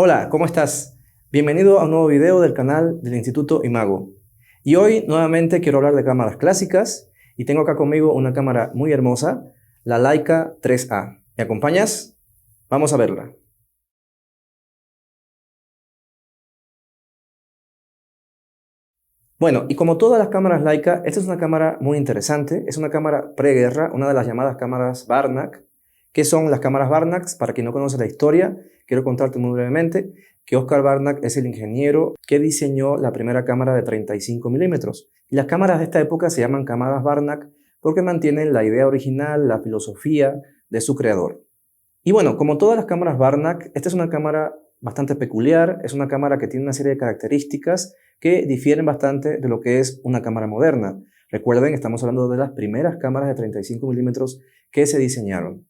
Hola, ¿cómo estás? Bienvenido a un nuevo video del canal del Instituto Imago. Y hoy nuevamente quiero hablar de cámaras clásicas y tengo acá conmigo una cámara muy hermosa, la Leica 3A. ¿Me acompañas? Vamos a verla. Bueno, y como todas las cámaras Leica, esta es una cámara muy interesante. Es una cámara preguerra, una de las llamadas cámaras Barnack. ¿Qué son las cámaras Barnack? Para quien no conoce la historia, quiero contarte muy brevemente que Oscar Barnack es el ingeniero que diseñó la primera cámara de 35 milímetros. Y las cámaras de esta época se llaman cámaras Barnack porque mantienen la idea original, la filosofía de su creador. Y bueno, como todas las cámaras Barnack, esta es una cámara bastante peculiar, es una cámara que tiene una serie de características que difieren bastante de lo que es una cámara moderna. Recuerden, estamos hablando de las primeras cámaras de 35 milímetros que se diseñaron.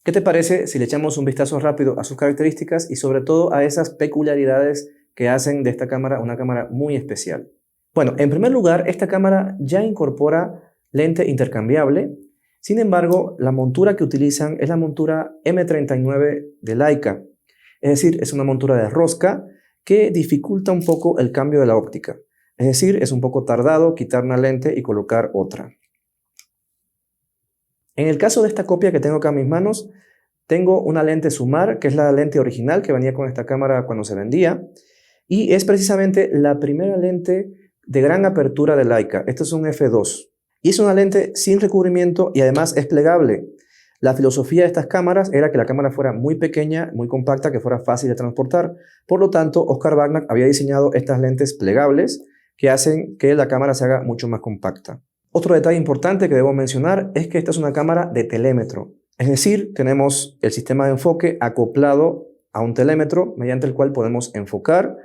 ¿Qué te parece si le echamos un vistazo rápido a sus características y sobre todo a esas peculiaridades que hacen de esta cámara una cámara muy especial? Bueno, en primer lugar, esta cámara ya incorpora lente intercambiable. Sin embargo, la montura que utilizan es la montura M39 de Leica. Es decir, es una montura de rosca que dificulta un poco el cambio de la óptica. Es decir, es un poco tardado quitar una lente y colocar otra. En el caso de esta copia que tengo acá en mis manos, tengo una lente Sumar, que es la lente original que venía con esta cámara cuando se vendía, y es precisamente la primera lente de gran apertura de Leica. Esto es un f2. Y es una lente sin recubrimiento y además es plegable. La filosofía de estas cámaras era que la cámara fuera muy pequeña, muy compacta, que fuera fácil de transportar. Por lo tanto, Oscar Barnack había diseñado estas lentes plegables que hacen que la cámara se haga mucho más compacta. Otro detalle importante que debo mencionar es que esta es una cámara de telémetro. Es decir, tenemos el sistema de enfoque acoplado a un telémetro mediante el cual podemos enfocar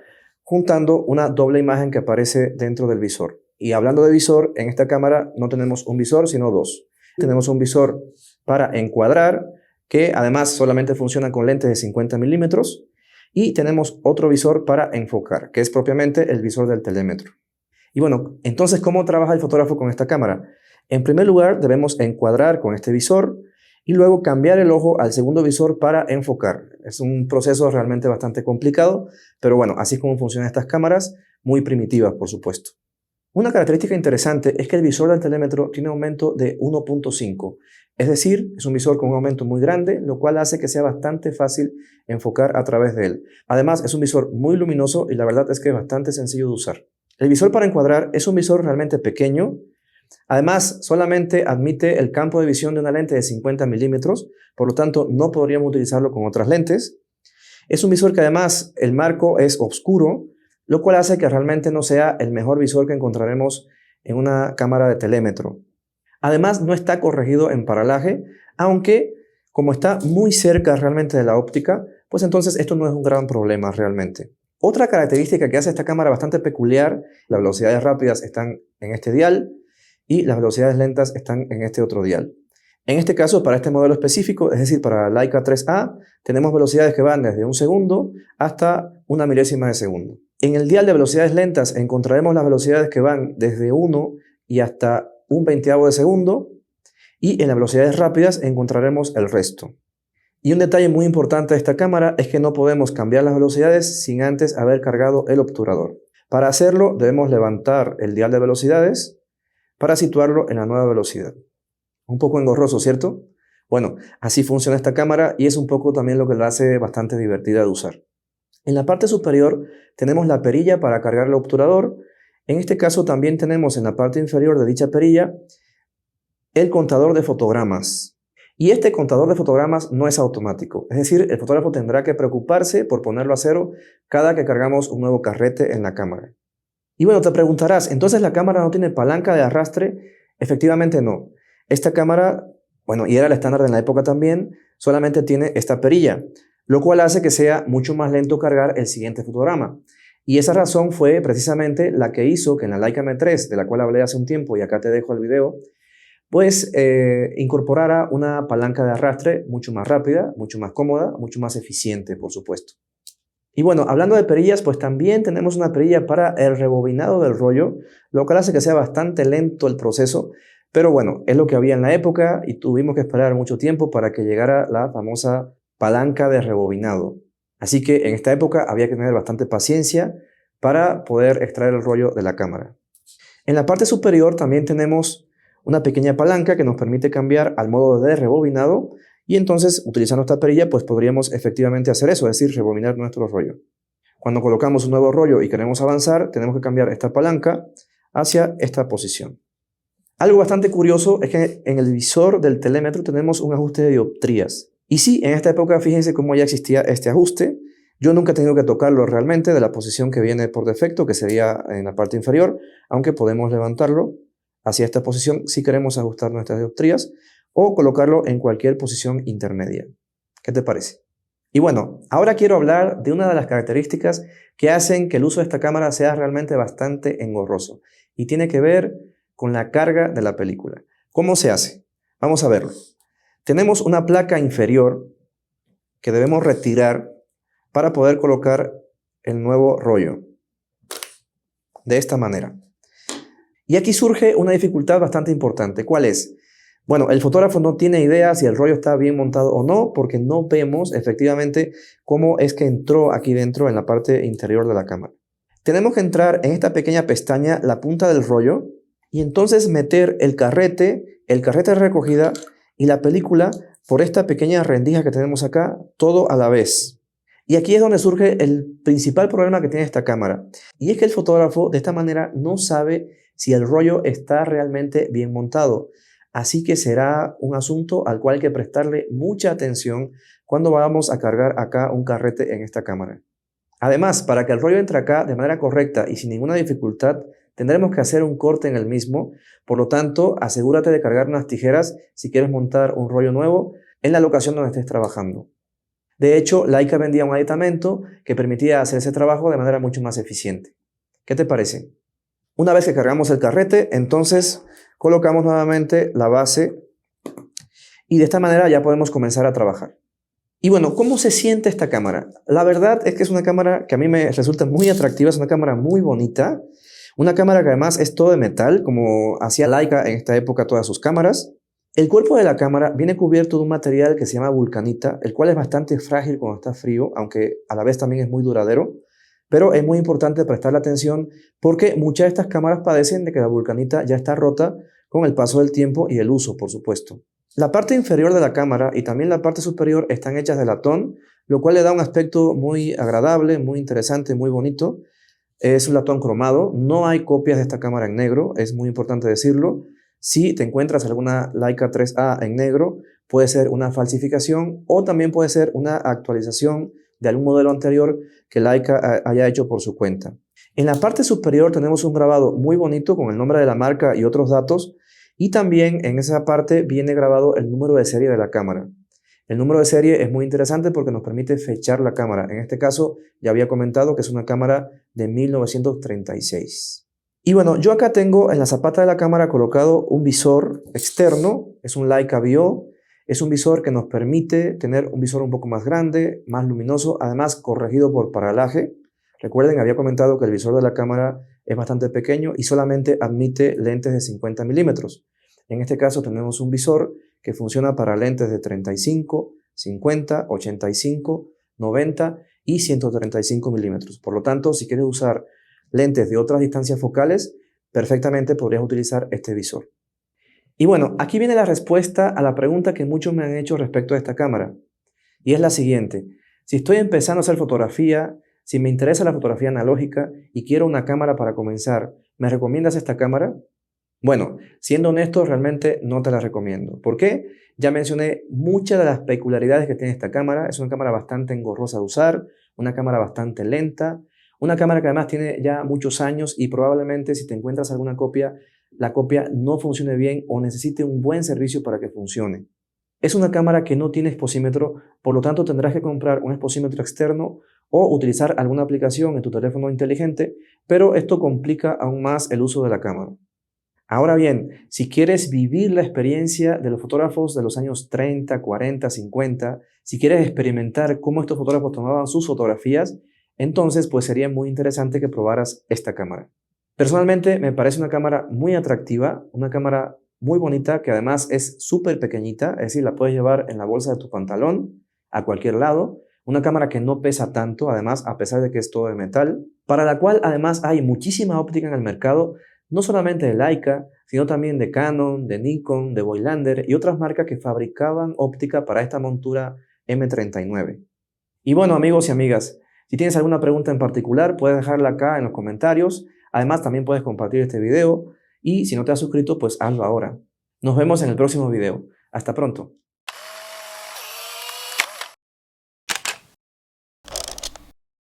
juntando una doble imagen que aparece dentro del visor. Y hablando de visor, en esta cámara no tenemos un visor, sino dos. Tenemos un visor para encuadrar, que además solamente funciona con lentes de 50 milímetros, y tenemos otro visor para enfocar, que es propiamente el visor del telémetro. Y bueno, entonces, ¿cómo trabaja el fotógrafo con esta cámara? En primer lugar, debemos encuadrar con este visor y luego cambiar el ojo al segundo visor para enfocar. Es un proceso realmente bastante complicado, pero bueno, así es como funcionan estas cámaras, muy primitivas, por supuesto. Una característica interesante es que el visor del telémetro tiene aumento de 1.5, es decir, es un visor con un aumento muy grande, lo cual hace que sea bastante fácil enfocar a través de él. Además, es un visor muy luminoso y la verdad es que es bastante sencillo de usar. El visor para encuadrar es un visor realmente pequeño. Además, solamente admite el campo de visión de una lente de 50 milímetros, por lo tanto no podríamos utilizarlo con otras lentes. Es un visor que además el marco es oscuro, lo cual hace que realmente no sea el mejor visor que encontraremos en una cámara de telémetro. Además, no está corregido en paralaje, aunque como está muy cerca realmente de la óptica, pues entonces esto no es un gran problema realmente. Otra característica que hace esta cámara bastante peculiar, las velocidades rápidas están en este dial y las velocidades lentas están en este otro dial. En este caso, para este modelo específico, es decir, para la Leica 3A, tenemos velocidades que van desde un segundo hasta una milésima de segundo. En el dial de velocidades lentas encontraremos las velocidades que van desde 1 y hasta un veinteavo de segundo, y en las velocidades rápidas encontraremos el resto. Y un detalle muy importante de esta cámara es que no podemos cambiar las velocidades sin antes haber cargado el obturador. Para hacerlo debemos levantar el dial de velocidades para situarlo en la nueva velocidad. Un poco engorroso, ¿cierto? Bueno, así funciona esta cámara y es un poco también lo que la hace bastante divertida de usar. En la parte superior tenemos la perilla para cargar el obturador. En este caso también tenemos en la parte inferior de dicha perilla el contador de fotogramas. Y este contador de fotogramas no es automático, es decir, el fotógrafo tendrá que preocuparse por ponerlo a cero cada que cargamos un nuevo carrete en la cámara. Y bueno, te preguntarás, ¿entonces la cámara no tiene palanca de arrastre? Efectivamente no. Esta cámara, bueno, y era el estándar en la época también, solamente tiene esta perilla, lo cual hace que sea mucho más lento cargar el siguiente fotograma. Y esa razón fue precisamente la que hizo que en la Leica M3, de la cual hablé hace un tiempo y acá te dejo el video, pues incorporara una palanca de arrastre mucho más rápida, mucho más cómoda, mucho más eficiente, por supuesto. Y bueno, hablando de perillas, pues también tenemos una perilla para el rebobinado del rollo, lo cual hace que sea bastante lento el proceso, pero bueno, es lo que había en la época y tuvimos que esperar mucho tiempo para que llegara la famosa palanca de rebobinado. Así que en esta época había que tener bastante paciencia para poder extraer el rollo de la cámara. En la parte superior también tenemos una pequeña palanca que nos permite cambiar al modo de rebobinado y entonces utilizando esta perilla pues podríamos efectivamente hacer eso, es decir, rebobinar nuestro rollo. Cuando colocamos un nuevo rollo y queremos avanzar, tenemos que cambiar esta palanca hacia esta posición. Algo bastante curioso es que en el visor del telémetro tenemos un ajuste de dioptrías. Y sí, en esta época fíjense cómo ya existía este ajuste. Yo nunca he tenido que tocarlo realmente de la posición que viene por defecto, que sería en la parte inferior, aunque podemos levantarlo hacia esta posición si queremos ajustar nuestras dioptrías o colocarlo en cualquier posición intermedia. ¿Qué te parece? Y bueno, ahora quiero hablar de una de las características que hacen que el uso de esta cámara sea realmente bastante engorroso y tiene que ver con la carga de la película. ¿Cómo se hace? Vamos a verlo. Tenemos una placa inferior que debemos retirar para poder colocar el nuevo rollo. De esta manera. Y aquí surge una dificultad bastante importante. ¿Cuál es? Bueno, el fotógrafo no tiene idea si el rollo está bien montado o no, porque no vemos efectivamente cómo es que entró aquí dentro en la parte interior de la cámara. Tenemos que entrar en esta pequeña pestaña, la punta del rollo, y entonces meter el carrete de recogida y la película por esta pequeña rendija que tenemos acá, todo a la vez. Y aquí es donde surge el principal problema que tiene esta cámara. Y es que el fotógrafo de esta manera no sabe si el rollo está realmente bien montado. Así que será un asunto al cual hay que prestarle mucha atención cuando vamos a cargar acá un carrete en esta cámara. Además, para que el rollo entre acá de manera correcta y sin ninguna dificultad, tendremos que hacer un corte en el mismo. Por lo tanto, asegúrate de cargar unas tijeras si quieres montar un rollo nuevo en la locación donde estés trabajando. De hecho, Leica vendía un aditamento que permitía hacer ese trabajo de manera mucho más eficiente. ¿Qué te parece? Una vez que cargamos el carrete, entonces colocamos nuevamente la base y de esta manera ya podemos comenzar a trabajar. Y bueno, ¿cómo se siente esta cámara? La verdad es que es una cámara que a mí me resulta muy atractiva, es una cámara muy bonita, una cámara que además es todo de metal, como hacía Leica en esta época todas sus cámaras. El cuerpo de la cámara viene cubierto de un material que se llama vulcanita, el cual es bastante frágil cuando está frío, aunque a la vez también es muy duradero. Pero es muy importante prestarle atención porque muchas de estas cámaras padecen de que la vulcanita ya está rota con el paso del tiempo y el uso, por supuesto. La parte inferior de la cámara y también la parte superior están hechas de latón, lo cual le da un aspecto muy agradable, muy interesante, muy bonito. Es un latón cromado, no hay copias de esta cámara en negro, es muy importante decirlo. Si te encuentras alguna Leica 3A en negro, puede ser una falsificación o también puede ser una actualización de algún modelo anterior que Leica haya hecho por su cuenta. En la parte superior tenemos un grabado muy bonito con el nombre de la marca y otros datos, y también en esa parte viene grabado el número de serie de la cámara. El número de serie es muy interesante porque nos permite fechar la cámara. En este caso ya había comentado que es una cámara de 1936. Y bueno, yo acá tengo en la zapata de la cámara colocado un visor externo, es un Leica Bio. Es un visor que nos permite tener un visor un poco más grande, más luminoso, además corregido por paralaje. Recuerden, había comentado que el visor de la cámara es bastante pequeño y solamente admite lentes de 50 milímetros. En este caso tenemos un visor que funciona para lentes de 35, 50, 85, 90 y 135 milímetros. Por lo tanto, si quieres usar lentes de otras distancias focales, perfectamente podrías utilizar este visor. Y bueno, aquí viene la respuesta a la pregunta que muchos me han hecho respecto a esta cámara. Y es la siguiente. Si estoy empezando a hacer fotografía, si me interesa la fotografía analógica y quiero una cámara para comenzar, ¿me recomiendas esta cámara? Bueno, siendo honesto, realmente no te la recomiendo. ¿Por qué? Ya mencioné muchas de las peculiaridades que tiene esta cámara. Es una cámara bastante engorrosa de usar, una cámara bastante lenta, una cámara que además tiene ya muchos años y probablemente si te encuentras alguna copia, la copia no funcione bien o necesite un buen servicio para que funcione. Es una cámara que no tiene exposímetro, por lo tanto tendrás que comprar un exposímetro externo o utilizar alguna aplicación en tu teléfono inteligente, pero esto complica aún más el uso de la cámara. Ahora bien, si quieres vivir la experiencia de los fotógrafos de los años 30, 40, 50, si quieres experimentar cómo estos fotógrafos tomaban sus fotografías, entonces pues sería muy interesante que probaras esta cámara. Personalmente me parece una cámara muy atractiva, una cámara muy bonita que además es súper pequeñita, es decir, la puedes llevar en la bolsa de tu pantalón a cualquier lado, Una cámara que no pesa tanto, además, a pesar de que es todo de metal, para la cual además hay muchísima óptica en el mercado, no solamente de Leica, sino también de Canon, de Nikon, de Voigtlander y otras marcas que fabricaban óptica para esta montura M39. Y bueno, amigos y amigas, si tienes alguna pregunta en particular, puedes dejarla acá en los comentarios. Además, también puedes compartir este video y si no te has suscrito, pues hazlo ahora. Nos vemos en el próximo video. Hasta pronto.